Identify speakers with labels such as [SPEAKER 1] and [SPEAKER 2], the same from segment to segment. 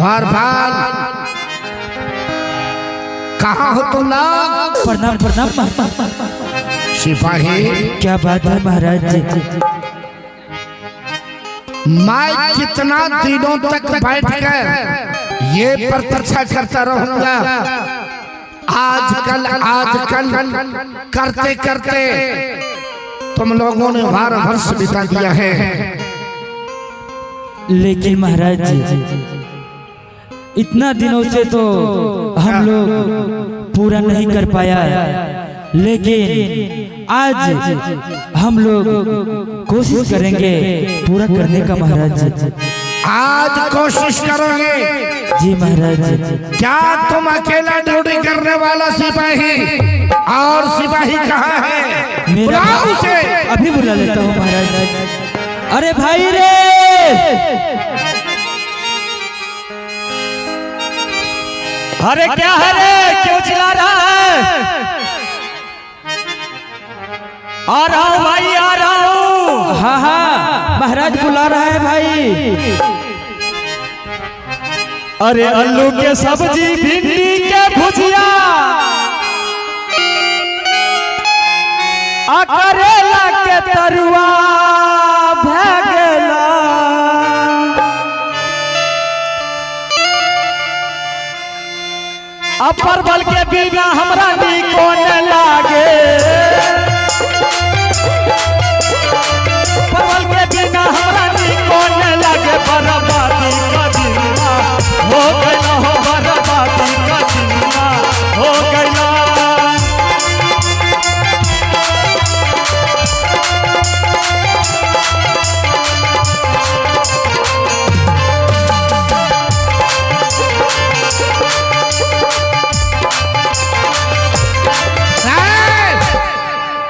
[SPEAKER 1] द्वारपाल कहाँ हो तुम लोग?
[SPEAKER 2] प्रणाम प्रणाम।
[SPEAKER 1] सिपाही
[SPEAKER 2] क्या बात है महाराज जी?
[SPEAKER 1] मैं कितना दिनों तक बैठकर ये प्रतीक्षा करता रहूंगा। आजकल करते करते तुम लोगों ने 12 वर्ष बिता दिया है।
[SPEAKER 2] लेकिन महाराज जी इतना दिनों से तो हम लोग पूरा नहीं कर पाया, लेकिन आज हम लोग कोशिश करेंगे पूरा करने का महाराज जी।
[SPEAKER 1] आज कोशिश करोगे?
[SPEAKER 2] जी महाराज जी।
[SPEAKER 1] क्या तुम अकेला ड्यूटी करने वाला सिपाही? और सिपाही कहाँ है? बुलाओ उसे।
[SPEAKER 2] अभी बुला लेता हूँ महाराज जी। अरे भाई रे,
[SPEAKER 3] अरे क्या है रे, क्यों चिल्ला रहा है? आ रहा हूँ भाई, आ रहा हूँ।
[SPEAKER 2] हाँ हाँ महाराज बुला रहा है भाई।
[SPEAKER 3] अरे आलू के सब्जी, भिंडी के भुजिया, करेला के तरुआ भगला, परवल के बिना हमरा निको न लागे, परवल के बिना हमरा निको न लागे। बर्बादी का दिनवा हो गया हो, बर्बादी का दिनवा हो गया।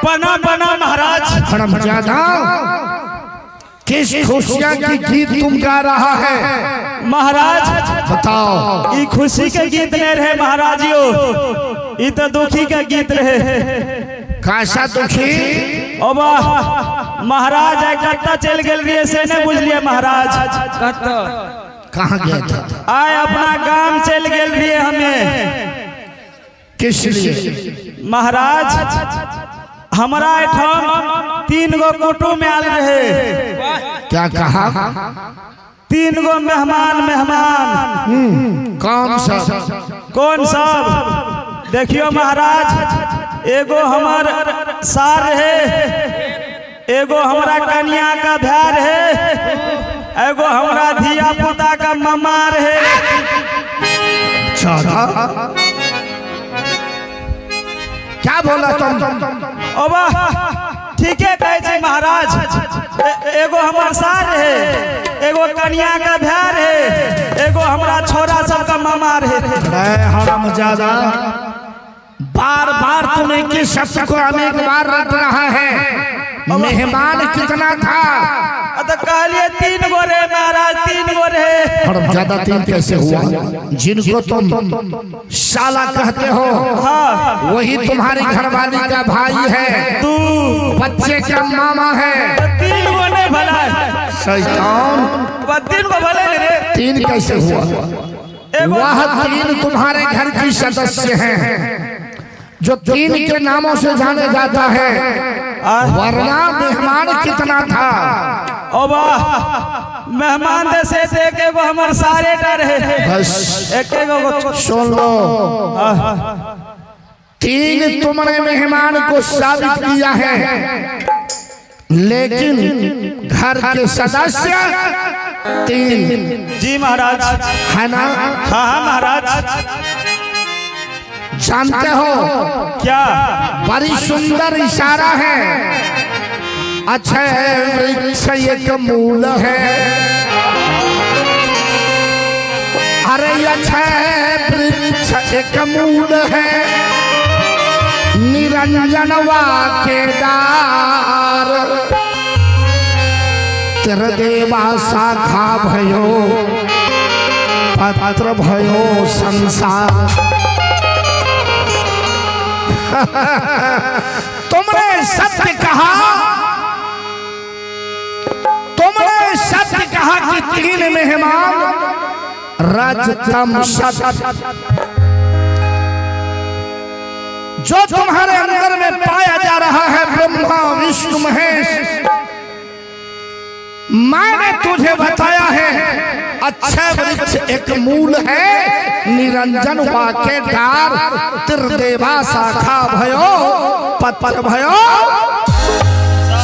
[SPEAKER 3] बना बना महाराज।
[SPEAKER 1] हरामजादा, किस खुशियाँ की गीत तुम गा रहा है?
[SPEAKER 3] महाराज
[SPEAKER 1] बताओ।
[SPEAKER 3] ये खुशी के गीत नहीं रहे महाराजियो, ये तो दुखी के गीत रहे।
[SPEAKER 1] कैसा दुखी?
[SPEAKER 3] ओ वाह महाराज, कत्ता चल गए रही से नहीं बुझ लिया महाराज।
[SPEAKER 1] कहाँ गया था?
[SPEAKER 3] आए अपना गांव चल गए रही हमें।
[SPEAKER 1] किस लिए?
[SPEAKER 3] महाराज हमारा एठम 3 गो कुटुंब आल रहे।
[SPEAKER 1] क्या कहा?
[SPEAKER 3] 3 गो मेहमान।
[SPEAKER 1] कौन सा?
[SPEAKER 3] कौन सब? देखियो महाराज, एगो हमार सार है, एगो हमारा कन्या का भैर है, एगो हमारा धिया पुता का ममार है।
[SPEAKER 1] क्या बोला तुम?
[SPEAKER 3] ओ वाह, ठीक है कहे महाराज। एगो हमार सार है, एगो कन्या का भैर है, एगो हमारा छोरा सब का ममार है।
[SPEAKER 1] हरामजादा, बार बार तूने किस शब्द को अनेक बार रट रहा है। मेहमान कितना था?
[SPEAKER 3] तो कहलिए 3 गो रे महाराज, 3 गो रे।
[SPEAKER 1] हरामजादा 3 कैसे हुआ? जिनको तुम साला कहते हो,
[SPEAKER 3] हाँ,
[SPEAKER 1] वही तुम्हारी घरवाली का भाई है,
[SPEAKER 3] तू
[SPEAKER 1] बच्चे का मामा है।
[SPEAKER 3] 3 गो नहीं भला है
[SPEAKER 1] शैतान।
[SPEAKER 3] 3 गो भले रे।
[SPEAKER 1] 3 कैसे हुआ? वह 3 तुम्हारे घर की सदस्य हैं जो 3 के नामों से जाने जाता है, वरना मेहमान कितना था?
[SPEAKER 3] ओ वाह, मेहमान से देखे वो हमारे सारे डर है।
[SPEAKER 1] बस
[SPEAKER 3] एक गो
[SPEAKER 1] सुन लो, 3 तुमने मेहमान को साबित किया है, लेकिन घर के सदस्य 3।
[SPEAKER 3] जी महाराज।
[SPEAKER 1] है ना?
[SPEAKER 3] हाँ हाँ महाराज।
[SPEAKER 1] जानते हो
[SPEAKER 3] क्या?
[SPEAKER 1] बड़ी सुंदर इशारा है। अच्छा वृक्ष एक मूल है, अरे अच्छा वृक्ष एक मूल है, निरंजनवा केदार, तेरे देवा शाखा भयो, पत्र भयो संसार। तुमने सत्य कहा, तुमने सत्य कहा कि 3 मेहमान रजतम सत, जो तुम्हारे अंदर में पाया जा रहा है ब्रह्मा विष्णु महेश, मैंने तुझे बताया है। अच्छा वृक्ष एक मूल है, निरंजन वाके डार, त्रिदेवा शाखा भयो, पत्र भयो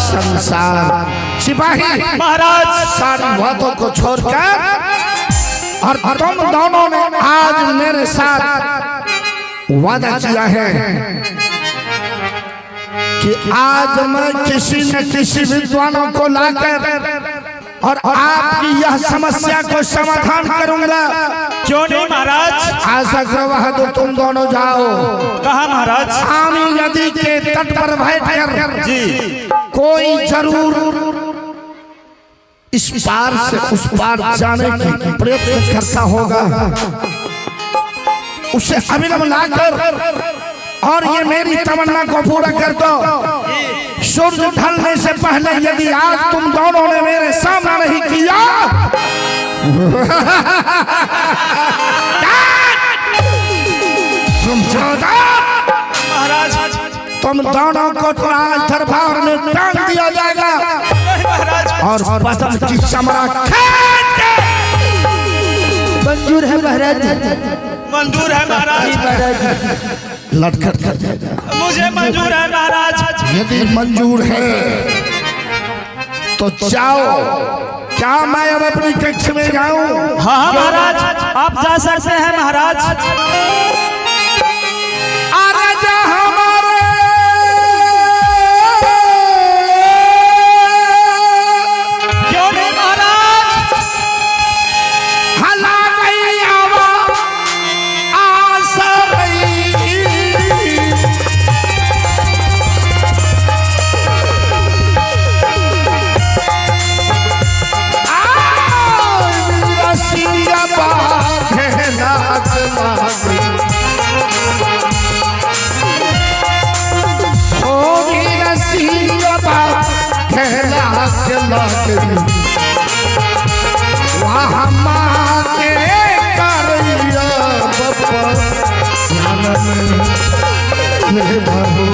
[SPEAKER 1] संसार। सिपाही
[SPEAKER 3] महाराज
[SPEAKER 1] सारी बातों को छोड़कर, और तुम दोनों ने आज मेरे साथ वादा किया है कि आज मैं किसी न किसी विद्वानों को लाकर और आपकी यह समस्या को समाधान करूंगा।
[SPEAKER 3] क्यों नहीं महाराज?
[SPEAKER 1] ऐसा गवाह तो तुम दोनों जाओ।
[SPEAKER 3] कहा महाराज?
[SPEAKER 1] आमी नदी के तट पर बैठकर
[SPEAKER 3] जी
[SPEAKER 1] कोई जरूर इस पार से उस पार जाने की प्रयत्न करता होगा, उसे अविलंब लाकर और ये मेरी तमन्ना को पूरा कर दो। सूरज ढलने से पहले यदि आज तुम दोनों ने मेरे सामना नहीं किया
[SPEAKER 3] महाराज,
[SPEAKER 1] तुम दोनों को तो आज दरबार में टांग दिया जाएगा और बदन की चमड़ा खींच के।
[SPEAKER 2] मंजूर है महाराज,
[SPEAKER 3] मंजूर है महाराज,
[SPEAKER 1] लटखट कर जाएगा।
[SPEAKER 3] मुझे मंजूर है महाराज।
[SPEAKER 1] यदि मंजूर है तो जाओ। क्या मैं अब अपनी कक्ष में जाऊं?
[SPEAKER 3] हाँ महाराज, आप जा सकते हैं महाराज।
[SPEAKER 1] राजा हमारे
[SPEAKER 3] क्यों नहीं महाराज?
[SPEAKER 1] हला गई आशा गई, रसिया बाधे लाग लाग, होगी रसिया बाधे लाग लाग, वहाँ माँ के करिया बप्पा में बाबू।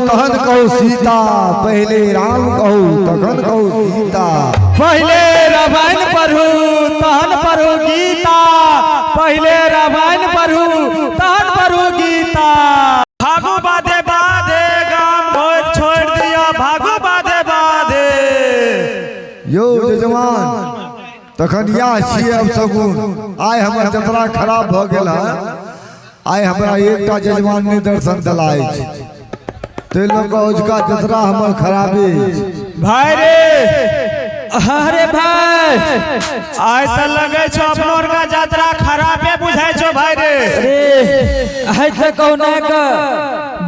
[SPEAKER 4] तहन कहू सीता, पहले राम कहू तखन कहू सीता।
[SPEAKER 3] पहले रामायण पढ़ू तहन पढ़ू गीता, पहले रामायण पढ़ू तहन पढ़ू गीता। भागो बाधे बाधे गाम भोर छोड़ दिया, भागो बाधे बाधे।
[SPEAKER 4] यो जजमान तखन या छिए अब सगुन। आइ हमर जतरा खराब भ गेल है, आइ हमरा एकटा जजमान ने दर्शन दिलाय छै, ते लोग उजका जतरा हमर खराबे
[SPEAKER 3] भाई रे। अरे भाई आइ त लगे छो अपनोर का यात्रा खराबे बुझाय छो भाई रे।
[SPEAKER 2] अरे आइ त कौना का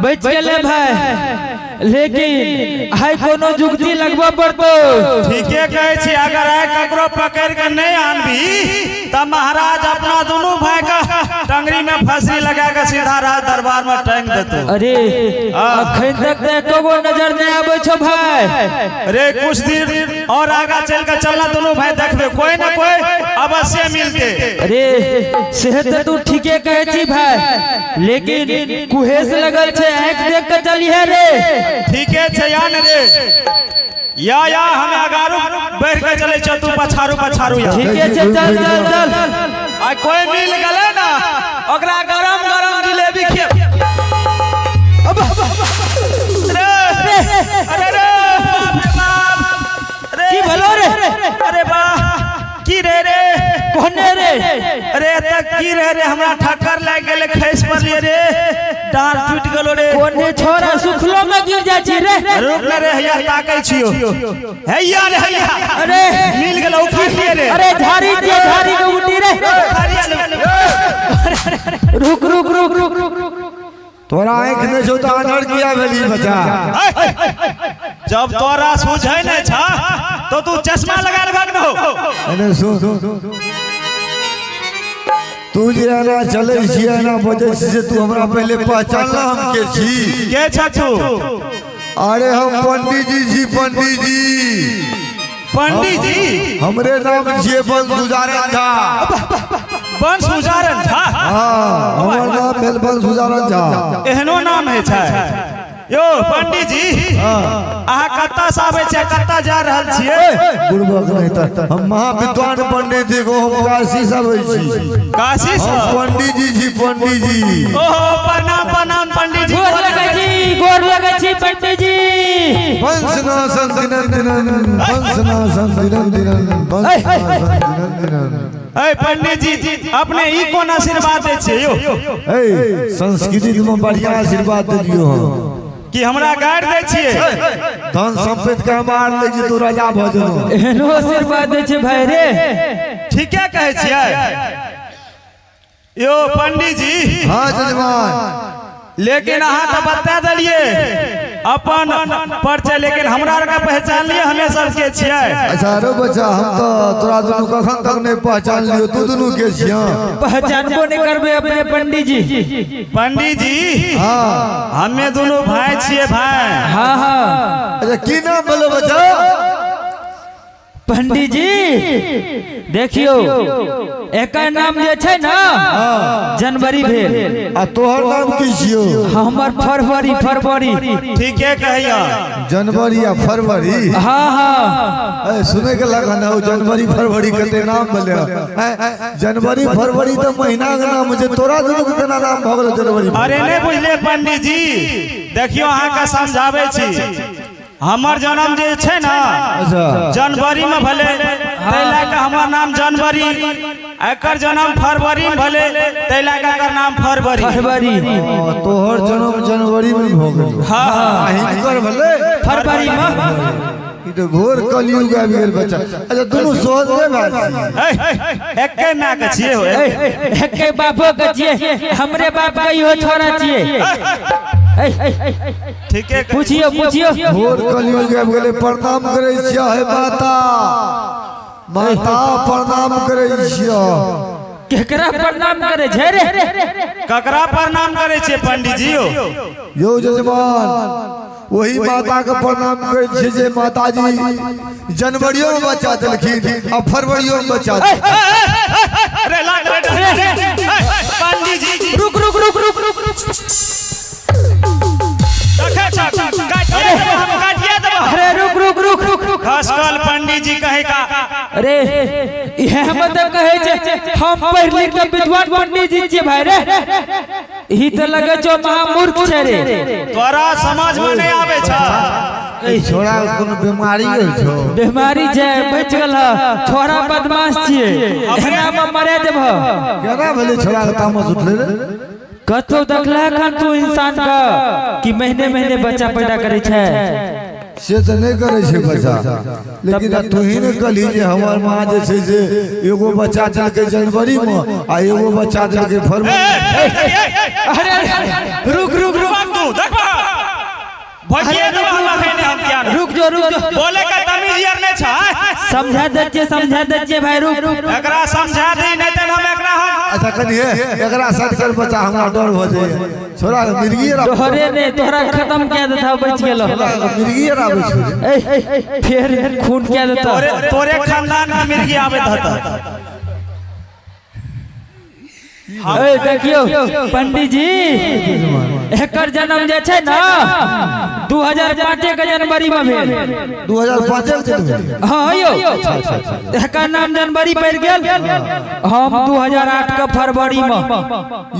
[SPEAKER 2] बच गेले भाई, लेकिन हाय कोनो जुगती लगवा पड़तो।
[SPEAKER 3] ठीके कहै छी, अगर आय ककरो पकड़ के नहीं आनबी तब महाराज अपना दोनों भाई का टंगरी में फंसी लगा के सीधा राज दरबार में टांग देतो।
[SPEAKER 2] अरे अखन तक एको गो नजर नहीं आवे छो भाई।
[SPEAKER 3] अरे कुछ दिन और आगा चल के चलना, दोनों भाई देखबे कोई ना कोई अवश्य मिलते।
[SPEAKER 2] अरे सेहत तू ठीके कहे छी भाई, लेकिन कुहेस लगल छे, आंख देख के चली है रे।
[SPEAKER 3] ठीके छे यान रे, या हम अगारू बैठ के चले छ, तू पछारू पछारू या।
[SPEAKER 2] ठीके छे, चल चल चल।
[SPEAKER 3] आ कोई मिल गले ना ओकरा गरम गरम जिलेबी खिया।
[SPEAKER 2] की भलो रे?
[SPEAKER 3] अरे वाह, की रे रे
[SPEAKER 2] कोने रे?
[SPEAKER 3] अरे तक की रे हमरा ठक्कर लाग गेले, खैस पड़लिए रे, डार टूट गेलो रे।
[SPEAKER 2] कोने छोरा सुखलो में गिर जा छी रे।
[SPEAKER 3] रुक ले रे, हैया ताकै छियो, हैया रे हैया।
[SPEAKER 2] अरे
[SPEAKER 3] मिल गेलो, उठा लिए रे।
[SPEAKER 2] अरे झाड़ी के उठी रे। रुक रुक रुक रुक रुक।
[SPEAKER 4] तोरा आँख ने जो तो अनर किया भेली बचा।
[SPEAKER 3] जब तोरा सूझे नहीं छा तो तू चश्मा लगा भाग न हो।
[SPEAKER 4] अरे सुन, तू जे ना चले छिए ना बजे से तू हमरा पहले पहचानला हम के छी।
[SPEAKER 3] के छ तू?
[SPEAKER 4] अरे हम पंडित जी छी, पंडित जी।
[SPEAKER 3] पंडित जी?
[SPEAKER 4] हमरे नाम छिए बंसुजारन झा।
[SPEAKER 3] बंसुजारन झा?
[SPEAKER 4] हां, हमर नाम भेल बंसुजारन झा।
[SPEAKER 3] एहनो नाम है छै? यो पंडित जी, अहाँ कत्ता से आबै छै, कत्ता जा रहल छियै?
[SPEAKER 4] बुढ़बक नहीं त हम महाविद्वान पंडित जी को हम काशी से आबै छी।
[SPEAKER 3] काशी से?
[SPEAKER 4] पंडित जी छी, पंडित जी।
[SPEAKER 3] ओहो, प्रणाम प्रणाम पंडित जी।
[SPEAKER 2] गोर लगै छी, गोर लगै छी पंडित जी।
[SPEAKER 4] वंशनाशन दिनन दिनन, वंशनाशन दिनन दिनन, वंशनाशन दिनन दिनन।
[SPEAKER 3] ए पंडित जी, अपने ई कोन आशीर्वाद दे छियै यो?
[SPEAKER 4] ए संस्कृति में बढ़िया आशीर्वाद दियो हम
[SPEAKER 3] कि हमरा गाड़ दे छियै?
[SPEAKER 4] धन संपत्ति के मार ले जी तू राजा भ जनो।
[SPEAKER 2] एहनो आशीर्वाद दे छे भाई रे।
[SPEAKER 3] ठीके कहै छियै यो पंडित जी।
[SPEAKER 4] हाँ जजमान,
[SPEAKER 3] लेकिन अहाँ तो बता दिलिए अपन परिचय, लेकिन हमरा आर का पहचान लिए हमें सबके छियै।
[SPEAKER 4] अच्छा रो बच्चा, हम तो तोरा दुनू कखन तक नहीं पहचान लियो, तू दुनू के छिया।
[SPEAKER 2] पहचानबो नहीं करबे अपने पंडित जी।
[SPEAKER 3] पंडित जी,
[SPEAKER 4] हाँ
[SPEAKER 3] हमें दोनों भाई छियै भाई।
[SPEAKER 2] हाँ हाँ
[SPEAKER 4] अच्छा की नाम बोलो बच्चा?
[SPEAKER 2] पंडित जी देखियो, एकर नाम जे छै ना जनवरी भेल,
[SPEAKER 4] आ तोहर नाम की छियो?
[SPEAKER 2] हमर फरवरी फरवरी।
[SPEAKER 3] ठीके कहिया,
[SPEAKER 4] जनवरी या फरवरी?
[SPEAKER 2] हाँ हाँ
[SPEAKER 4] ए सुने के लगन है जनवरी फरवरी कते नाम बोले। जनवरी फरवरी तो महीना के नाम छै, तोरा दुनू के केना नाम भ गेल जनवरी?
[SPEAKER 3] अरे नहीं बुझले पंडित जी, देखियो अहाँ का समझावे छी। हमर जन्म जे छै ना जनवरी में भले, तै लाके हमर नाम जनवरी, एकर जन्म फरवरी में भले, तै लाके एकर नाम फरवरी।
[SPEAKER 2] फरवरी
[SPEAKER 4] तोहर जन्म जनवरी में भ गेल।
[SPEAKER 3] हाँ
[SPEAKER 4] हिनकर भले
[SPEAKER 2] फरवरी में।
[SPEAKER 4] ई तो घोर कलयुग आबि गेल बच्चा। अच्छा दुनू सोहरे भाई
[SPEAKER 3] एके माय के छियै हो?
[SPEAKER 2] एके बापो के छियै, हमरे बाप के इहो छोरा छियै।
[SPEAKER 3] ठीके
[SPEAKER 2] पूछियो पूछियो।
[SPEAKER 4] घोर कलयुग आबि गेलै। प्रणाम करै छियै हे माता, माता प्रणाम करै छियै।
[SPEAKER 2] केकरा प्रणाम करे छै रे?
[SPEAKER 3] ककरा प्रणाम करे छियै पंडित जी
[SPEAKER 4] यो जजमान, वही माता के प्रणाम करै छियै जे माता जी जनवरियो में बच्चा देलखिन आ फरवरियो में बच्चा देलखिन।
[SPEAKER 3] अरे लाग रे पंडित जी,
[SPEAKER 2] रुक रुक रुक रुक रुक रुक। अरे रुक रुक रुक रुक रुक।
[SPEAKER 3] खासकल पंडित जी कहे का?
[SPEAKER 2] अरे यह मतलब कहे छे हम पढ़ लिख के विद्वान पंडित जी छियै भाई रे। ई तो लगे छो महामूर्ख छै रे।
[SPEAKER 3] तोरा समझ में नहीं आवे छा?
[SPEAKER 4] ए छोरा कोनो बीमारी होय छो?
[SPEAKER 2] बीमारी छै, बच गेल। छोरा बदमाश छियै, एना में मरे देब।
[SPEAKER 4] केना भेलै छोरा के तामस उठले रे?
[SPEAKER 2] कतो देखला खन तू इंसान का कि महीने महीने बच्चा पैदा करे छै?
[SPEAKER 4] से तो नहीं करे छे बच्चा, लेकिन तू ही ने कहली जे हमर मां जे छै से एगो बच्चा देलकै जनवरी में आ एगो बच्चा देलकै फरवरी में।
[SPEAKER 2] अरे रुक रुक रुक।
[SPEAKER 3] तू देखबा भटिए तो हम कहने हम क्या ना।
[SPEAKER 2] रुक जो
[SPEAKER 3] बोले का तमीज यार ने छा
[SPEAKER 2] समझा दे भाई रुक
[SPEAKER 3] एकरा समझा दे नहीं त हम एकरा हम
[SPEAKER 4] अच्छा कनिए एकरा सट कर बचा हमरा डर हो जाए छोरा मिर्गी रा
[SPEAKER 2] तोहरे ने तोहरा खत्म क्या देता बच गेलो
[SPEAKER 4] मिर्गी रा बच
[SPEAKER 2] फिर खून क्या देता
[SPEAKER 3] तोरे खानदान में मिर्गी आवे था
[SPEAKER 2] देखियो पंडित जी एकर जन्म जे छै ना 2005 के जनवरी में भेल
[SPEAKER 4] 2005 के
[SPEAKER 2] हां यो एकर नाम जनवरी पड़ गेल हम 2008 के फरवरी में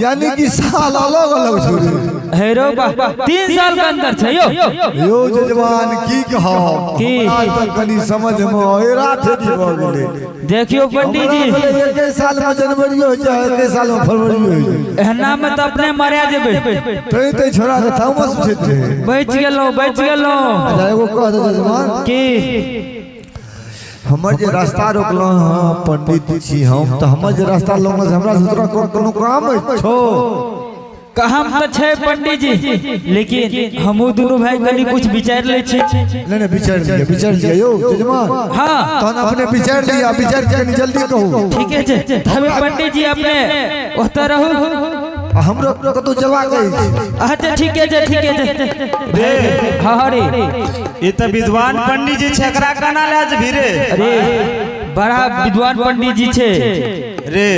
[SPEAKER 4] यानी कि साल अलग अलग छोड़ी
[SPEAKER 2] हे रो बा 3 साल के अंदर छै
[SPEAKER 4] यो जजमान की कहो
[SPEAKER 2] की
[SPEAKER 4] तक कनी समझ में एरा थे की हो गेले
[SPEAKER 2] देखियो पंडित जी
[SPEAKER 4] एक साल में जनवरी हो जाए एक साल में फरवरी हो जाए
[SPEAKER 2] एहना में त अपने मरिया जेबे
[SPEAKER 4] तो छोरा के थॉमस क्षेत्र
[SPEAKER 2] बच गेलो
[SPEAKER 4] एगो कह दे जजमान
[SPEAKER 2] की
[SPEAKER 4] हमर जे रास्ता रोकलो हां पंडित छी हम त हमर जे रास्ता लोग से हमरा दूसरा कोनो काम छो
[SPEAKER 2] काम तो छै पंडित जी लेकिन हमहु दोनों भाई कनी कुछ विचार ले छी
[SPEAKER 4] नहीं विचार लिया यो जजमान
[SPEAKER 2] हां
[SPEAKER 4] तन अपने विचार के जल्दी कहू
[SPEAKER 2] ठीक है हमें पंडित जी अपने ओत रहू
[SPEAKER 4] हमरो कतो जवा गई
[SPEAKER 2] अच्छा ठीक है
[SPEAKER 3] रे
[SPEAKER 2] हां रे
[SPEAKER 3] ये त विद्वान पंडित जी छकरा कना लाज भिरे
[SPEAKER 2] अरे बड़ा विद्वान पंडित जी छे
[SPEAKER 3] रे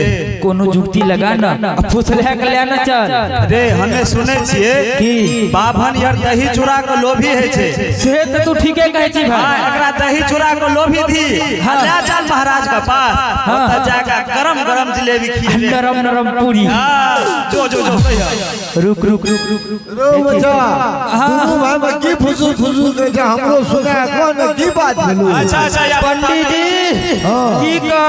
[SPEAKER 2] कोनो जुक्ति लगा ना फुसले के लेना चल
[SPEAKER 3] रे हमें सुने छिए
[SPEAKER 2] की
[SPEAKER 3] बाभन यार दही चूड़ा के लोभी है छे
[SPEAKER 2] से त तू ठीके कहै छी
[SPEAKER 3] हां
[SPEAKER 2] भाई
[SPEAKER 3] एकरा दही चूड़ा के लोभी थी हल्ला चल महाराज के पास त जाका गरम जिलेबी खिले
[SPEAKER 2] नरम पूरी
[SPEAKER 3] हां जो
[SPEAKER 2] रुक
[SPEAKER 4] रो बच्चा दोनों भाई में की फुसू के जा हमरो सुना कोन की बात भेलु
[SPEAKER 3] अच्छा या
[SPEAKER 2] पंडित जी की का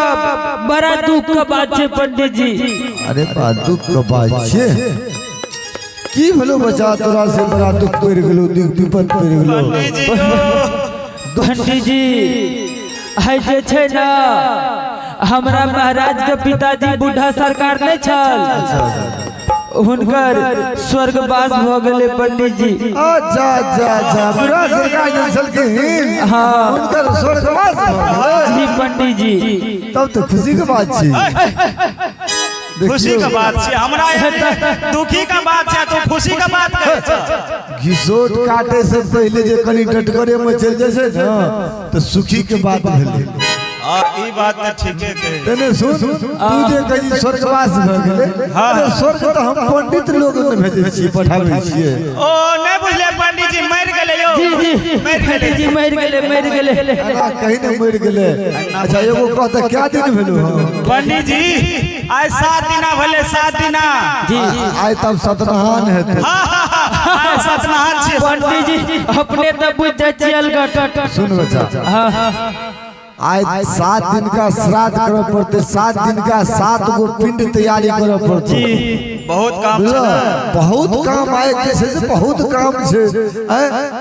[SPEAKER 2] बड़ा दुख का बात है पंडित जी
[SPEAKER 4] अरे बा दुख का बात छे की भेलु बच्चा तोरा से बड़ा दुख पड़ गेलो दुख विपद पड़ गेलो
[SPEAKER 2] पंडित जी है जे छै ना हमरा महाराज के पिताजी बूढ़ा सरकार नहीं छल हुनकर स्वर्गवास भ गेले पंडित जी
[SPEAKER 4] अच्छा बुरा सरकार जंसल के
[SPEAKER 2] हां
[SPEAKER 4] उनकर स्वर्गवास
[SPEAKER 2] जी पंडित जी
[SPEAKER 4] तब तो खुशी की बात छे
[SPEAKER 3] खुशी का बात छे हमरा दुखी का बात छे तो खुशी का बात कहै छ
[SPEAKER 4] घिसोट काटे से पहले जे कनी टटकरे में चल जैसे ना तो सुखी के बात भेले
[SPEAKER 3] ई बात त ठीके कहे
[SPEAKER 4] तने सुन तू जे कही स्वर्गवास भ गेले अरे स्वर्ग तो हम पंडित लोग ने भेजे छी पठाबै छिए
[SPEAKER 3] ओ नहीं बुझले पंडित जी मर गेले यो
[SPEAKER 2] जी पंडित जी मर गेले
[SPEAKER 4] कहीं न मर गेले अच्छा एगो कहता क्या दिन भेलु
[SPEAKER 3] पंडित जी आज 7 दिना भले 7 दिना
[SPEAKER 2] जी
[SPEAKER 4] आज तब सतनाहान है
[SPEAKER 3] आज सतनाहान छी
[SPEAKER 2] पंडित जी अपने त बुझ चल गट
[SPEAKER 4] सुन बच्चा
[SPEAKER 2] हां
[SPEAKER 4] आज 7 दिन का श्राद्ध करे पड़ते 7 दिन का 7 गो पिंड तैयारी करे पड़ते
[SPEAKER 3] बहुत काम छे
[SPEAKER 4] बहुत काम आए कैसे से बहुत काम छे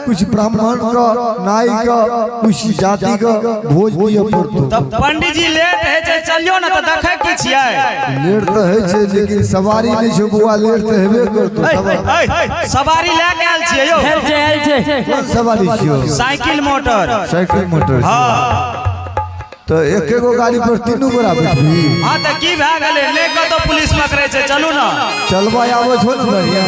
[SPEAKER 4] कुछ ब्राह्मण का नाई का कुछ जाति का भोज दिए पड़तो
[SPEAKER 3] तब पंडित जी लेट है जे चलियो ना त देखे की छियै
[SPEAKER 4] लेट तो है छे लेकिन सवारी नहीं छे बुआ लेट तो हेबे करतो
[SPEAKER 3] सवारी ले के आल छियै यो
[SPEAKER 2] हेल छे
[SPEAKER 4] कौन सवारी छियो
[SPEAKER 3] साइकिल मोटर
[SPEAKER 4] हां तो एक गो गाड़ी पर तीनों गोरा बैठबी
[SPEAKER 3] हां त की भए गेले ने कतो पुलिस पकड़े छे चलू ना
[SPEAKER 4] चलबा आवे छो न बढ़िया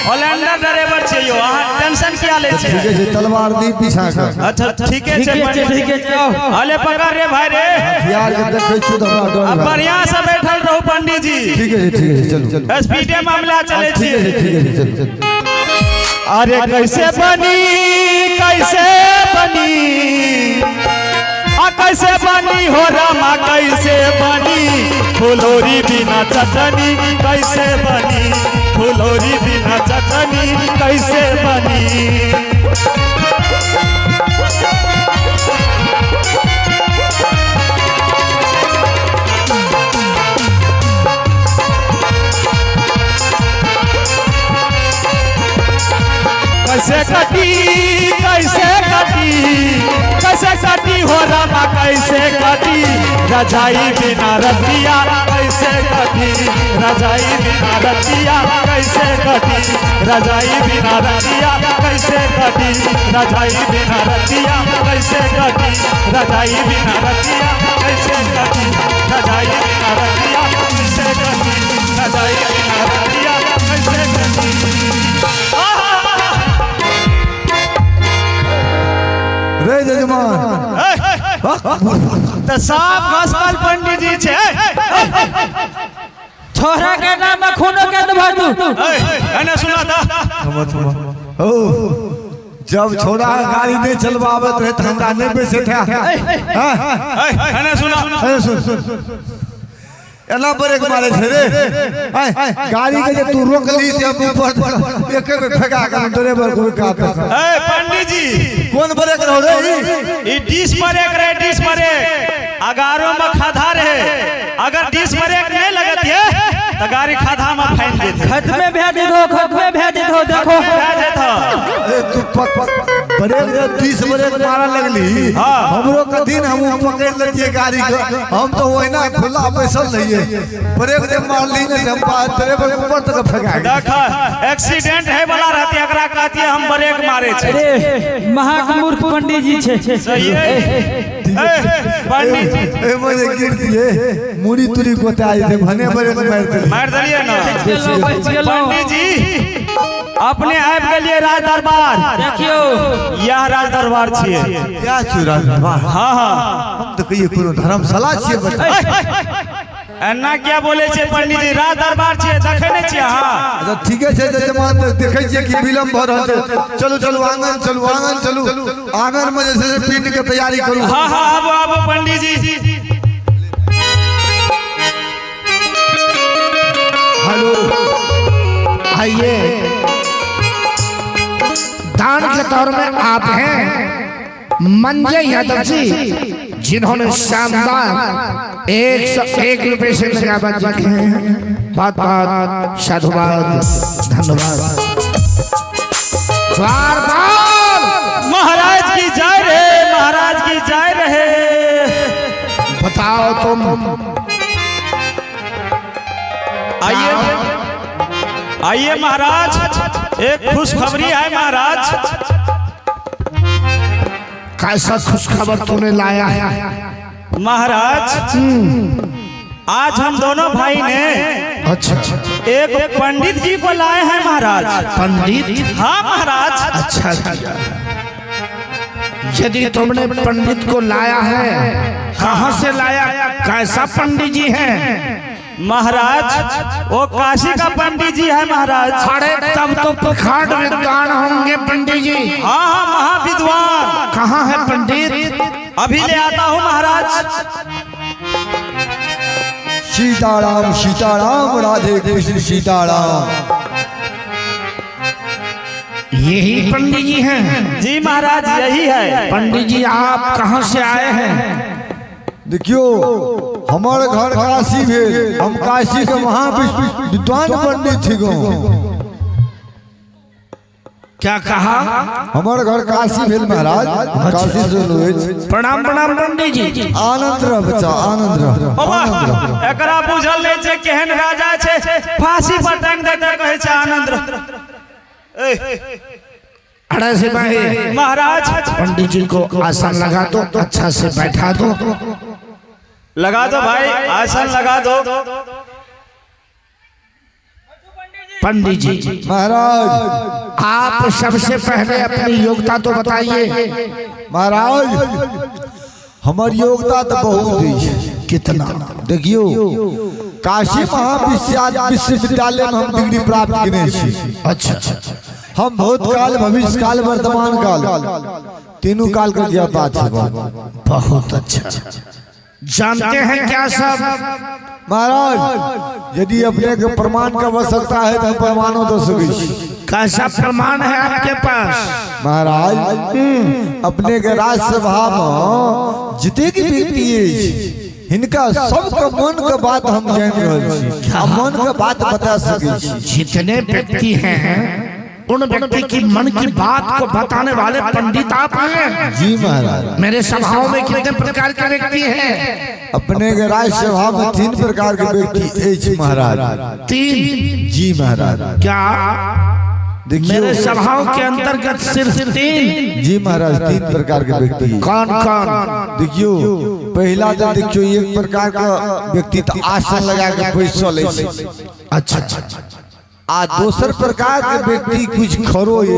[SPEAKER 3] होलैंडर ड्राइवर छे यो अहाँ टेंशन किया ले छे
[SPEAKER 4] ठीक है तलवार दी पीछा का
[SPEAKER 3] अच्छा ठीक है
[SPEAKER 2] जाओ
[SPEAKER 3] अले पकड़ रे भाई रे
[SPEAKER 4] हथियार के देखे छी तो हमरा डर
[SPEAKER 3] अब बढ़िया से बैठल रहू पंडित जी
[SPEAKER 4] ठीक है चलो
[SPEAKER 3] स्पीडे मामला चले छी
[SPEAKER 4] ठीक है चलो
[SPEAKER 3] अरे कैसे बनी कैसे बनी हो रामा कैसे बनी फुलोरी बिना चटनी कैसे बनी फुलोरी बिना चटनी कैसे बनी कैसे कटी हो रामा कैसे कटी रजाई बिना रतिया कैसे कटी, रजाई बिना रतिया कैसे कटी, रजाई बिना रतिया कैसे कटी, रजाई बिना रतिया कैसे कटी, रजाई बिना रतिया कैसे कटी, रजाई बिना रतिया कैसे कटी, रजाई बिना रतिया कैसे कटी।
[SPEAKER 4] रे जजमान
[SPEAKER 3] तो साफ घसकल पंडित जी छे।
[SPEAKER 2] छोरा के नाम में खूनो के दबादू
[SPEAKER 3] एने सुना था
[SPEAKER 4] ओ जब छोड़ा गाड़ी नहीं चलवावत रहे तो हमरा नहीं बेचे थे।
[SPEAKER 3] एने सुना
[SPEAKER 4] सुन एना ब्रेक मारे छे रे गाड़ी के जे तू रोक ली से हम ऊपर एक में फेंका के ड्राइवर को का
[SPEAKER 3] पंडित जी
[SPEAKER 4] कौन ब्रेक रहो रे
[SPEAKER 3] ई डिस ब्रेक रे, डिस ब्रेक अगारो में खधा रहे, अगर डिस ब्रेक नहीं लगत है तो गाड़ी खधा में फाइन देते,
[SPEAKER 2] खत में भेज दो, खत में भेज दो। देखो
[SPEAKER 4] तू ब्रेक 30 ब्रेक मारा लगली हमरो के दिन हम पकड़ लेतिए गाड़ी को, हम तो ओहिना खुला बैसल रहिए ब्रेक जे मारली ने हम ड्राइवर ऊपर तक फेंका
[SPEAKER 3] देखा एक्सीडेंट है वाला रहती, एकरा कहती है हम ब्रेक मारे छे।
[SPEAKER 2] अरे महामूर्ख पंडित जी छे।
[SPEAKER 3] सही है पंडित जी
[SPEAKER 4] ए मजे गिर दिए मुड़ी तुरी गोताई दे भने ब्रेक
[SPEAKER 3] मार दिए ना
[SPEAKER 2] बच गेलो।
[SPEAKER 3] पंडित जी अपने आबि गेलिए राज दरबार।
[SPEAKER 2] देखियो
[SPEAKER 3] यह राज दरबार छिए।
[SPEAKER 4] क्या चुरा
[SPEAKER 3] हाँ हाँ
[SPEAKER 4] हम तो कहिए कोनो धर्मशाला छिए बच्चा
[SPEAKER 3] एना क्या बोले छे पंडित जी, राज दरबार छिए देखे नहीं छिए। हाँ
[SPEAKER 4] अच्छा ठीक है जजमान देखे छिए कि विलंब भ रहल छै, चलू चलू आंगन चलू, आंगन चलू, आंगन में जैसे पिंड के तैयारी करू।
[SPEAKER 3] हाँ हाँ आबो पंडित जी।
[SPEAKER 1] हेलो आइए, दान के तौर में आप हैं मंजय यादव जी, जिन्होंने शानदार 101 रुपए से लगावत रखे हैं। बहुत बहुत साधुवाद, धन्यवाद। बार बार
[SPEAKER 3] महाराज की जय रहे, महाराज की जय रहे।
[SPEAKER 1] बताओ तुम
[SPEAKER 3] आइए आइए महाराज, एक खुशखबरी है महाराज।
[SPEAKER 1] कैसा खुशखबर तूने लाया है
[SPEAKER 3] महाराज? आज हम दोनों भाई ने
[SPEAKER 1] अच्छा
[SPEAKER 3] एक पंडित जी को लाए हैं महाराज।
[SPEAKER 1] पंडित?
[SPEAKER 3] हाँ महाराज।
[SPEAKER 1] अच्छा किया। यदि तुमने पंडित को लाया है, कहाँ से लाया, कैसा पंडित जी हैं?
[SPEAKER 3] महाराज वो काशी का पंडित जी है महाराज।
[SPEAKER 1] अरे तब तो प्रखंड विद्वान होंगे पंडित जी।
[SPEAKER 3] हाँ हाँ महाविद्वान।
[SPEAKER 1] कहाँ है पंडित?
[SPEAKER 3] अभी ले आता हूँ महाराज।
[SPEAKER 4] सीताराम सीताराम, राधे कृष्ण सीताराम।
[SPEAKER 1] यही पंडित जी हैं?
[SPEAKER 3] जी महाराज यही है।
[SPEAKER 1] पंडित जी आप कहाँ से आए हैं?
[SPEAKER 4] देखियो हमारे घर काशी भेल, हम काशी के महाविद्वान पंडित थी गो।
[SPEAKER 1] क्या कहा?
[SPEAKER 4] हमारे घर काशी भेल महाराज, काशी से लोग।
[SPEAKER 1] प्रणाम प्रणाम पंडित जी।
[SPEAKER 4] आनंद रह बच्चा, आनंद रह।
[SPEAKER 3] एकरा बुझल नहीं छे केहन राजा छे, फांसी पर टांग देते कहे छे आनंद रह।
[SPEAKER 1] अरे सिपाही
[SPEAKER 3] महाराज
[SPEAKER 1] पंडित जी को आसन लगा दो, अच्छा से बैठा दो।
[SPEAKER 3] लगा दो भाई, आसन लगा दो।
[SPEAKER 1] पंडित जी
[SPEAKER 4] महाराज
[SPEAKER 1] आप सबसे पहले अपनी योग्यता तो बताइए।
[SPEAKER 4] महाराज हमारी योग्यता तो बहुत है।
[SPEAKER 1] कितना?
[SPEAKER 4] देखियो काशी विश्वविद्यालय में हम डिग्री प्राप्त किए छी।
[SPEAKER 1] अच्छा
[SPEAKER 4] हम भूतकाल, भविष्य काल, वर्तमान काल, तीनों काल का ज्ञाता थे।
[SPEAKER 1] बहुत अच्छा। जानते हैं क्या सब?
[SPEAKER 4] महाराज यदि अपने के प्रमाण का आवश्यकता है तो प्रमाणों दो सके।
[SPEAKER 1] कैसा प्रमाण है आपके पास?
[SPEAKER 4] महाराज अपने के राज्यसभा में जितने की व्यक्ति है इनका सबका मन का बात हम जान रहे छी, मन का बात बता सके।
[SPEAKER 1] जितने व्यक्ति हैं उन व्यक्ति की मन की बात को बताने वाले पंडित आप हैं।
[SPEAKER 4] जी महाराज।
[SPEAKER 1] मेरे सभाओं में कितने प्रकार के व्यक्ति हैं?
[SPEAKER 4] अपने के राज्यसभा में 3 प्रकार के व्यक्ति है महाराज।
[SPEAKER 1] 3?
[SPEAKER 4] जी महाराज।
[SPEAKER 1] क्या मेरे सभाओं के अंतर्गत सिर्फ 3? जी
[SPEAKER 4] महाराज 3 प्रकार के व्यक्ति।
[SPEAKER 1] कौन कौन?
[SPEAKER 4] देखियो, पहला तो देखियो एक प्रकार का व्यक्ति तो आसन लगा के बैसल है।
[SPEAKER 1] अच्छा।
[SPEAKER 4] आ दोसर प्रकार के व्यक्ति कुछ खरो है,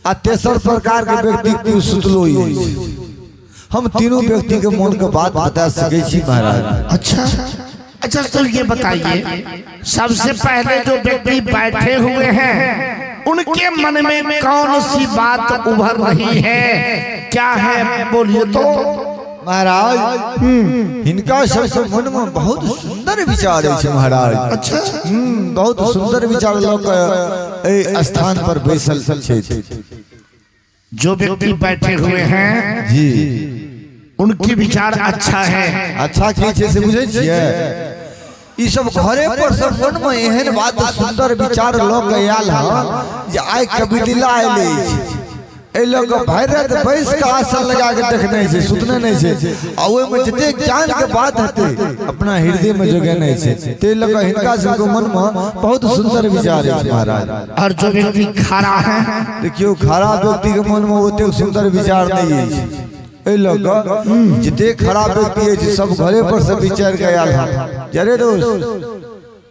[SPEAKER 4] आ तेसर प्रकार के व्यक्ति कुछ सुतलो है। हम तीनों व्यक्ति के मन के बात बता सके छी महाराज।
[SPEAKER 1] अच्छा तो ये बताइए, सबसे पहले जो व्यक्ति बैठे हुए हैं उनके मन में कौन सी बात उभर रही है? क्या है बोलिए तो
[SPEAKER 4] महाराज। इनका सबसे मन में बहुत सुंदर विचार है महाराज। अच्छा। बहुत सुंदर विचार लोग स्थान पर बैसल छे।
[SPEAKER 1] जो व्यक्ति बैठे हुए हैं
[SPEAKER 4] जी,
[SPEAKER 1] उनकी विचार अच्छा है।
[SPEAKER 4] अच्छा की से बुझे छिए, ई सब घरे पर सब मन में एहन बात सुंदर विचार लोग आयल है जे आइ कभी दिला आइले ए लोग भैरत बैस के आसन लगा के देखने से सुतने नहीं से, आ ओए में जते ज्ञान के बात हते अपना हृदय में जगह नहीं से। ते लोग हिनका सब के मन में बहुत सुंदर विचार है महाराज।
[SPEAKER 1] और जो व्यक्ति खड़ा है,
[SPEAKER 4] देखियो खड़ा व्यक्ति के मन में ओते सुंदर विचार नहीं है। ए लोग जिते खड़ा व्यक्ति है सब घरे पर से विचार के आयल है। जरे दोस्त,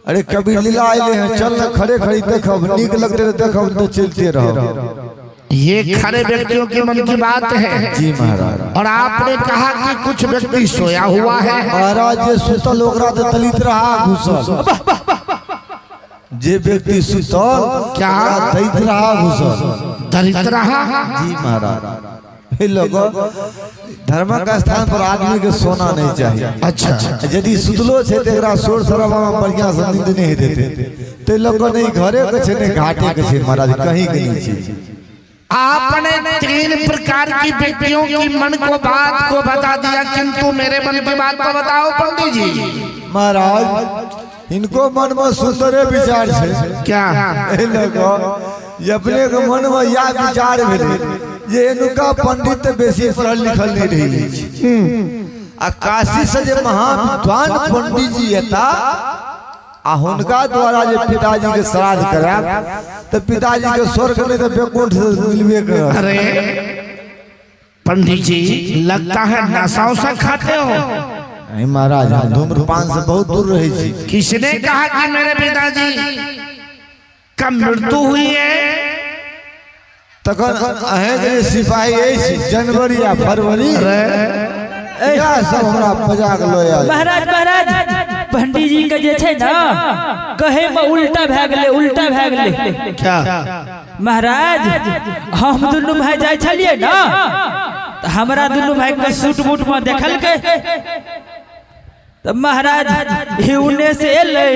[SPEAKER 4] अरे कभी लीला आइले हैं, चल न खड़े खड़ी देखब, नीक लगते देखब तो चलते रहो।
[SPEAKER 1] ये खड़े व्यक्तियों के मन की बात है।
[SPEAKER 4] जी महाराज।
[SPEAKER 1] और आपने कहा कि कुछ व्यक्ति सोया हुआ है।
[SPEAKER 4] महाराज जे सुतल ओकरा तो दलित रहा घुसल, जे व्यक्ति सुतल
[SPEAKER 1] क्या
[SPEAKER 4] दलित रहा घुसल,
[SPEAKER 1] दलित रहा।
[SPEAKER 4] जी महाराज। हे लोगो, धर्म का स्थान पर आदमी के सोना नहीं चाहिए।
[SPEAKER 1] अच्छा।
[SPEAKER 4] यदि सुतलो छे तो एकरा शोर शराबा में बढ़िया से नींद नहीं देते। ते लोगो नहीं घरे के छे नहीं घाटे के छे महाराज, कहीं के नहीं छे।
[SPEAKER 1] आपने 3 प्रकार की व्यक्तियों की मन को बात को बता दिया, किंतु मेरे मन की बात को बताओ पंडित जी।
[SPEAKER 4] महाराज इनको मन में सुंदर विचार छे।
[SPEAKER 1] क्या?
[SPEAKER 4] ए लोगो, ये अपने के मन में या विचार भेले ये इनका पंडित बेसी पढ़ल लिखल नहीं रही। आ काशी से जे महाविद्वान पंडित जी एता आ हुनका द्वारा जे पिताजी के श्राद्ध कराब तो पिताजी के स्वर्ग में तो बैकुंठ से मिलबे कर।
[SPEAKER 1] अरे पंडित जी, लगता है नशा से खाते हो।
[SPEAKER 4] नहीं महाराज, हम धूम्रपान से बहुत दूर रहे छी।
[SPEAKER 1] किसने कहा कि मेरे पिताजी का मृत्यु हुई है?
[SPEAKER 4] तखन अहे जे सिपाही है जनवरी या फरवरी या सब हमरा पजाक लोया।
[SPEAKER 2] महाराज पंडित जी के जे छे ना कहे में उल्टा भए गेले, उल्टा भए गेले।
[SPEAKER 1] क्या
[SPEAKER 2] महाराज, हम दुनू भाई जाय छलिए ना तो हमरा दुनू भाई के सूट बूट में देखल के तो महाराज हिउने से एले,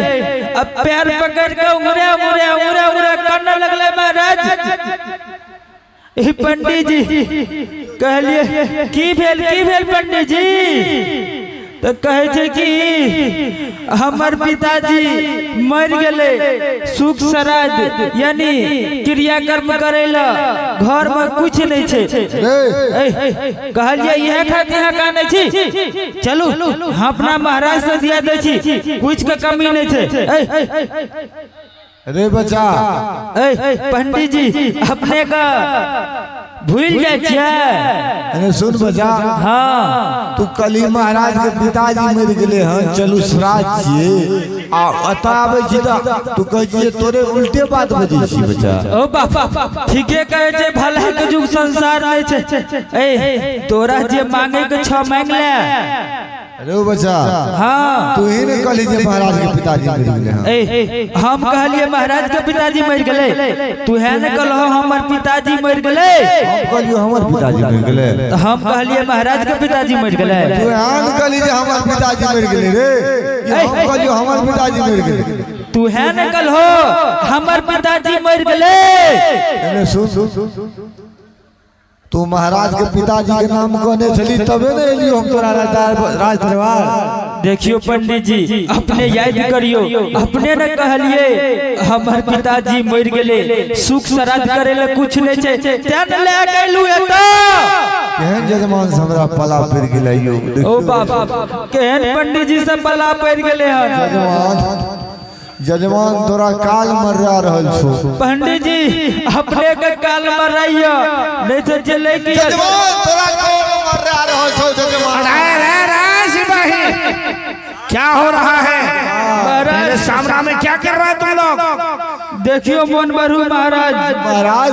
[SPEAKER 2] अब पैर पकड़ के उंगरे उंगरे उंगरे उंगरे करने लगले। महाराज ही पंडित जी कहलिए की भेल पंडित जी? तो कहे छे कि हमर पिताजी मर गेले, सुख श्राद्ध यानी क्रियाकर्म करेला घर में कुछ नहीं छे। कहलिए यह खातिर यहाँ का नहीं छी, चलू हम अपना महाराज से दिया दे छी, कुछ का कमी नहीं छे।
[SPEAKER 4] अरे बच्चा,
[SPEAKER 2] पंडित जी अपने का भूल जाए छिए।
[SPEAKER 4] अरे सुन बच्चा,
[SPEAKER 2] हाँ
[SPEAKER 4] तू कली महाराज के पिताजी मर गेले हैं, चलू श्राद्ध छिए आ अता आबै छी त तू कह छिए तोरे उल्टे बात बजै छी बच्चा।
[SPEAKER 2] ओ बाबा ठीके कहे छे, भला के जुग संसार में छे। ए तोरा जे मांगे के छ मांग ले।
[SPEAKER 4] अरे बच्चा,
[SPEAKER 2] हाँ
[SPEAKER 4] तू ही ने कहली जे महाराज के पिताजी मर गेले हैं।
[SPEAKER 2] ए हम कहलिए महाराज के पिताजी मर गेले, तू है ने कहलो हमर पिताजी मर गेले।
[SPEAKER 4] हम कहलियो हमर पिताजी मर गेले,
[SPEAKER 2] तो हम कहलिए महाराज के पिताजी मर गेले।
[SPEAKER 4] तू आन कहली जे हमर पिताजी मर गेले रे, कि हम कहलियो हमर पिताजी मर गेले।
[SPEAKER 2] तू है ने कहलो हमर पिताजी मर गेले।
[SPEAKER 4] अरे सुन, तू महाराज के पिताजी के नाम कहने चली तबे न एलियो हम तोरा राज दरबार।
[SPEAKER 2] देखियो पंडित जी अपने याद करियो, अपने न कहलिए हमार पिताजी मर गेले, सुख श्राद्ध करे ले कुछ नहीं छे, तेन ले गेलू एता
[SPEAKER 4] केहन जजमान से हमरा पला पड़ गेलैयो।
[SPEAKER 2] ओ बाबा केहन पंडित जी से पला पड़ गेले हन।
[SPEAKER 4] जजमान तोरा काल मर्रा रहल छो।
[SPEAKER 2] पंडित जी अपने के काल मराइयो नहीं तो चले की
[SPEAKER 4] जजमान तोरा काल मर्रा रहल छो। जजमान
[SPEAKER 1] सिपाही क्या हो रहा है? मेरे सामने में क्या कर रहा है तुम लोग?
[SPEAKER 2] देखियो मोन बरू महाराज।
[SPEAKER 4] महाराज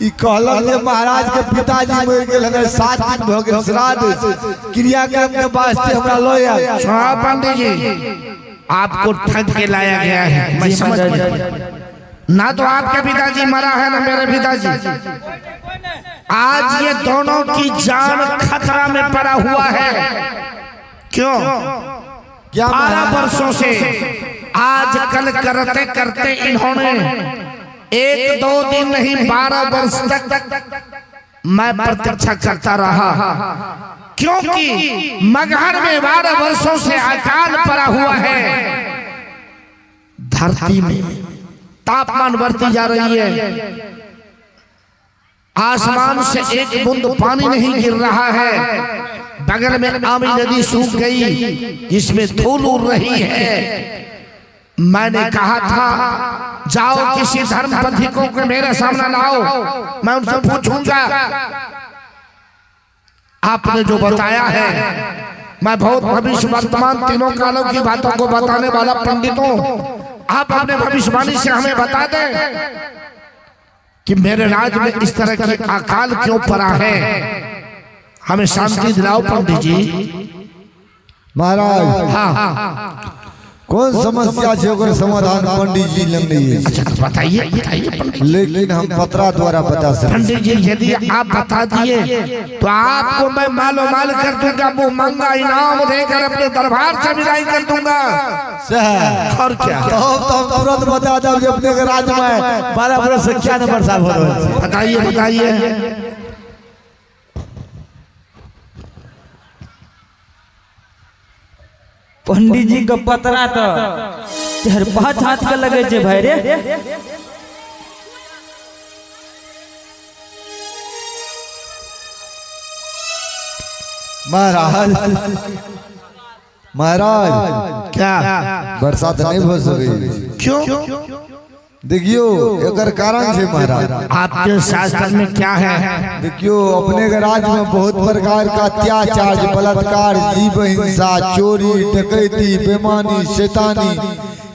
[SPEAKER 4] ई कहलक जे महाराज के पिताजी मर गेल हन, 7 दिन भ गेल श्राद्ध क्रियाक्रम के वास्ते हमरा लो आया।
[SPEAKER 1] सुना पंडित जी आपको ठग के लाया गया है, मैं समझ गया। ना तो आपके पिताजी मरा है ना मेरे पिताजी। आज ये दोनों की जान खतरा में पड़ा हुआ है। क्यों?
[SPEAKER 4] क्या
[SPEAKER 1] 12 वर्षों से आज कल करते करते इन्होंने 1-2 दिन नहीं 12 वर्ष तक मैं प्रतीक्षा करता रहा, क्योंकि मगहर में 12 वर्षों से अकाल पड़ा हुआ है। धरती में तापमान बढ़ती जा रही है, आसमान से एक बूंद पानी नहीं गिर रहा है। बगल में आमी नदी सूख गई जिसमें धूल उड़ रही है। मैंने कहा था जाओ किसी धर्म पथिकों को मेरे सामने लाओ, मैं उनसे पूछूंगा। आपने जो बताया है, मैं बहुत भविष्य वर्तमान तीनों कालों की बातों को बताने वाला पंडित हूं। आप अपने भविष्यवाणी से हमें बता दें कि मेरे राज्य में इस तरह की अकाल क्यों पड़ा है। हमें शांति दिलाओ पंडित जी।
[SPEAKER 4] महाराज
[SPEAKER 1] हाँ
[SPEAKER 4] कौन समस्या है ओकर समाधान पंडित जी लग नहीं है।
[SPEAKER 1] अच्छा तो बताइए बताइए पंडित जी।
[SPEAKER 4] लेकिन हम पत्रा द्वारा बता सकते।
[SPEAKER 1] पंडित जी यदि आप बता दिए तो आपको मैं मालो माल कर दूंगा, मुंह मांगा इनाम देकर अपने दरबार से विदाई कर दूंगा। और क्या
[SPEAKER 4] तो हम तुरंत बता दो कि अपने के राज्य में 12 वर्ष से क्या नंबर साहब हो रहा है।
[SPEAKER 1] बताइए बताइए।
[SPEAKER 2] पंडित जी का पतरा तो 4-5 हाथ का लगे छे भाई रे।
[SPEAKER 4] महाराज महाराज
[SPEAKER 1] क्या
[SPEAKER 4] बरसात नहीं हो सकी।
[SPEAKER 1] क्यों?
[SPEAKER 4] देखियो एकर कारण है महाराज।
[SPEAKER 1] आपके शास्त्र में क्या है?
[SPEAKER 4] देखियो अपने के राज्य में बहुत प्रकार का अत्याचार, बलात्कार, जीव हिंसा, चोरी, डकैती, बेईमानी, शैतानी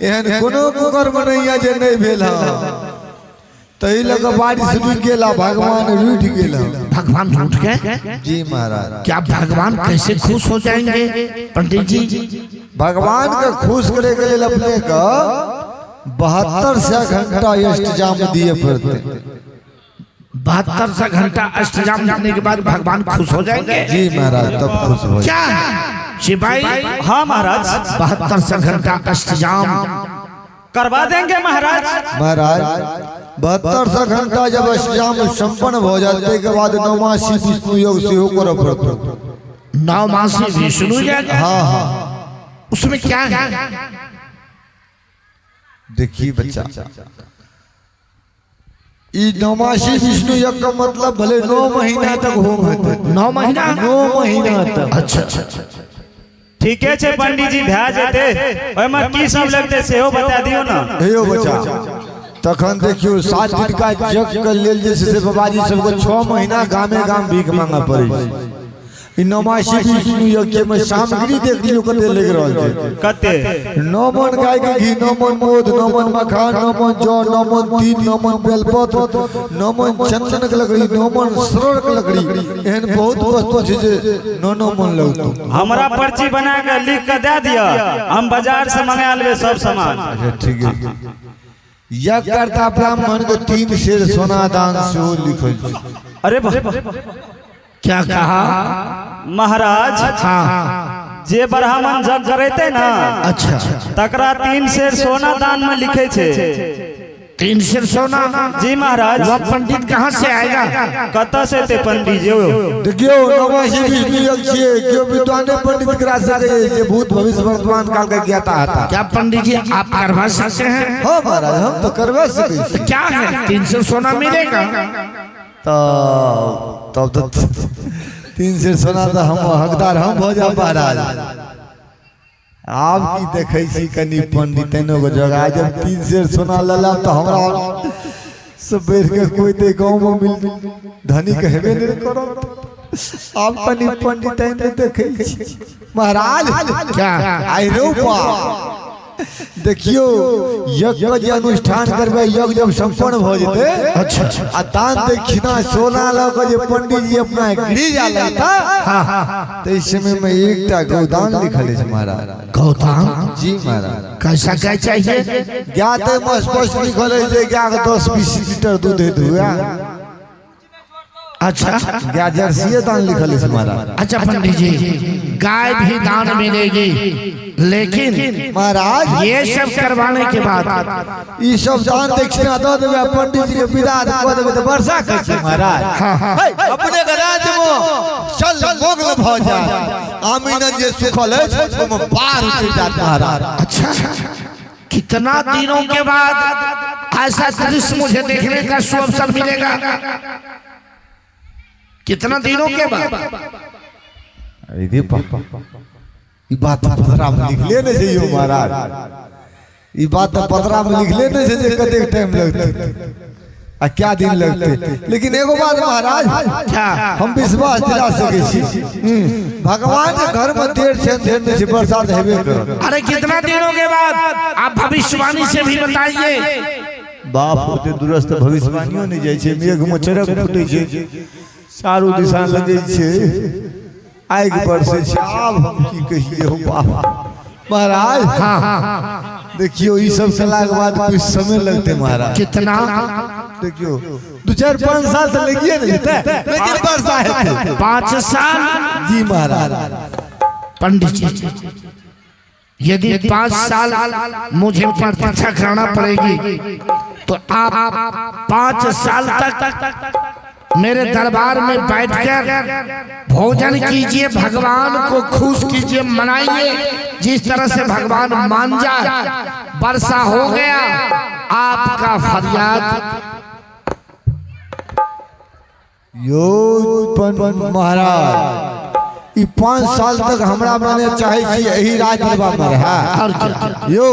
[SPEAKER 4] एहन कोनो कुकर्म नहीं है जे नहीं भेल है। तही लग बारिश रुक गेला, भगवान रूठ गेला।
[SPEAKER 1] भगवान रूठ गए?
[SPEAKER 4] जी महाराज।
[SPEAKER 1] क्या भगवान कैसे खुश हो जाएंगे पंडित जी?
[SPEAKER 4] भगवान के खुश करे के लिए अपने का 72 घंटा अष्टजाम दिए पड़ते।
[SPEAKER 1] 72 घंटा अष्टजाम देने के बाद भगवान खुश हो जाएंगे?
[SPEAKER 4] जी महाराज तब खुश हो।
[SPEAKER 1] क्या सिपाही?
[SPEAKER 3] हाँ महाराज
[SPEAKER 1] 72 घंटा अष्टजाम
[SPEAKER 3] करवा देंगे महाराज।
[SPEAKER 4] महाराज 72 घंटा जब अष्टजाम संपन्न हो जाते के बाद नौमासी विष्णु योग से होकर पड़ते।
[SPEAKER 1] 9 मासी विष्णु योग?
[SPEAKER 4] हाँ हाँ।
[SPEAKER 1] उसमें क्या है?
[SPEAKER 4] देखिए बच्चा, ई नौमासी विष्णु योग का मतलब भले 9 महीना तक होम है।
[SPEAKER 1] 9 महीना?
[SPEAKER 4] 9 महीना तक।
[SPEAKER 1] अच्छा
[SPEAKER 3] ठीक है छे पंडित जी भा जेते ओय में की सब लगते से हो बता दियो ना।
[SPEAKER 4] हेयो बच्चा तखन देखियो 7 दिन का जग के लेल जैसे बाबाजी सबको 6 महीना गामे गाम भीख मांगा पड़े। इ नौमासी विष्णु योग में सामग्री देख लियो कते लग रहल छै।
[SPEAKER 3] कते
[SPEAKER 4] 9 मन गाय के घी, 9 मन मोद, 9 मन मखान, 9 मन जौ, 9 मन तीन, 9 मन बेलपत्र, 9 मन चंदन के लकड़ी, 9 मन सरड़ के लकड़ी, एहन बहुत वस्तु छै जे 9 मन लगतो।
[SPEAKER 3] हमरा पर्ची बना के लिख के दे दिया, हम बाजार से मंगा लेबे सब सामान।
[SPEAKER 4] अच्छा ठीक है। यज्ञ करता ब्राह्मण को 3 शेर सोना दान से लिखल छै।
[SPEAKER 3] अरे
[SPEAKER 1] क्या कहा
[SPEAKER 3] महाराज?
[SPEAKER 1] हाँ
[SPEAKER 3] जे ब्राह्मण जग करते ना,
[SPEAKER 1] अच्छा
[SPEAKER 3] तकरा 3 शेर सोना दान में लिखे छे।
[SPEAKER 1] 3 सिर सोना।
[SPEAKER 3] जी महाराज।
[SPEAKER 1] वह पंडित कहाँ से आएगा?
[SPEAKER 3] कत से थे पंडित जी?
[SPEAKER 4] देखियो नवासी विष्णु योग छिए, क्यों विद्वाने पंडित करा सके जे भूत भविष्य वर्तमान काल का ज्ञाता है।
[SPEAKER 1] क्या पंडित जी आप करवा सकते हैं?
[SPEAKER 4] हाँ महाराज, हम तो करवा सकते।
[SPEAKER 1] तो क्या है 3 सिर सोना मिलेगा?
[SPEAKER 4] तब तो 3 सिर सोना तो हम हकदार हम हो जा महाराज। आप की देखे छी कनी पंडितनों को जगह जब 3 सिर सोना लला तो हमरा सब बैठ के कोई ते गांव में मिल धनी कहबे नहीं करो। आप कनी पंडितन देखे छी महाराज।
[SPEAKER 1] क्या
[SPEAKER 4] आई रूपा देखियो यज्ञ के अनुष्ठान करबे, यज्ञ जब संपन्न हो जते
[SPEAKER 1] अच्छा
[SPEAKER 4] आ दान दक्षिणा सोना ल के जे पंडित जी अपना गिरी जाला था, तो इस समय में एकटा गोदान लिखल है महाराज।
[SPEAKER 1] गौतम
[SPEAKER 4] जी महाराज।
[SPEAKER 1] कैसा क्या चाहिए?
[SPEAKER 4] ज्ञाते में स्पष्ट लिखल है जे गाय के 10-20 लीटर दूध दे दुआ।
[SPEAKER 1] अच्छा
[SPEAKER 4] गाय जर्सी दान लिखल है महाराज।
[SPEAKER 1] अच्छा पंडित जी, गाय भी दान मिलेगी, लेकिन
[SPEAKER 4] महाराज
[SPEAKER 1] ये सब करवाने के बाद
[SPEAKER 4] ई सब दान दक्षिणा दे देबे, पंडित जी के विदा कर देबे तो वर्षा कैसे महाराज। अपने के राज्य में चल मोगल भ जा, आमीन जे सुखल है ओमे पार उतर जात महाराज।
[SPEAKER 1] अच्छा कितना दिनों के बाद ऐसा दृश्य मुझे देखने का शुभ अवसर मिलेगा? कितना दिनों के बाद?
[SPEAKER 4] अरे पापा ई बात पत्रा में लिख लेने चाहिए महाराज। ई बात पत्रा में लिख लेने से जे कते टाइम लगते आ क्या दिन लगते। लेकिन एगो बात महाराज,
[SPEAKER 1] क्या
[SPEAKER 4] हम विश्वास दिला सके छी भगवान के घर में देर से बरसात हेबे कर।
[SPEAKER 1] अरे कितना दिनों के बाद? आप भविष्यवाणी से भी बताइए।
[SPEAKER 4] बाप होते दुरस्त भविष्यवाणियों नहीं जाय छे, मेघ में चरक फूटे छे, चारू दिशा लगे छे, आग बरसे छे। आब हम की कहिए हो बाप महाराज।
[SPEAKER 1] हाँ
[SPEAKER 4] देखियो ई सब चला के बाद कुछ समय लगते महाराज।
[SPEAKER 1] कितना?
[SPEAKER 4] देखियो 2-4-5 साल तो लगिए नहीं थे, लेकिन वर्षा है
[SPEAKER 1] 5 साल।
[SPEAKER 4] जी महाराज।
[SPEAKER 1] पंडित जी यदि 5 साल मुझे प्रतीक्षा करना पड़ेगी तो आप 5 साल तक मेरे दरबार में बैठकर भोजन कीजिए, भगवान को खुश कीजिए, मनाइए। जिस तरह से भगवान मान जाए, वर्षा हो गया, आपका फरियाद।
[SPEAKER 4] यो महाराज ई 5 साल तक हमरा माने चाहे छी यही राज दरबार में रहा। यो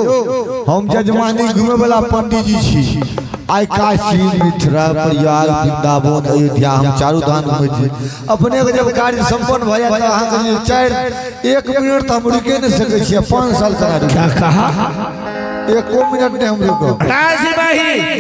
[SPEAKER 4] हम जजमानी घूमे वाला पंडित जी छी। आई काशी, मिथिला, प्रयाग, वृंदावन, अयोध्या हम चारों धाम घूमे छी। अपने के जब कार्य संपन्न भ जाए तो अहाँ के 1 मिनट तो हम रुके नहीं सके छी। 5 साल करा
[SPEAKER 1] क्या कहा?
[SPEAKER 4] 1 मिनट नहीं हम रुको।
[SPEAKER 1] राजी भाई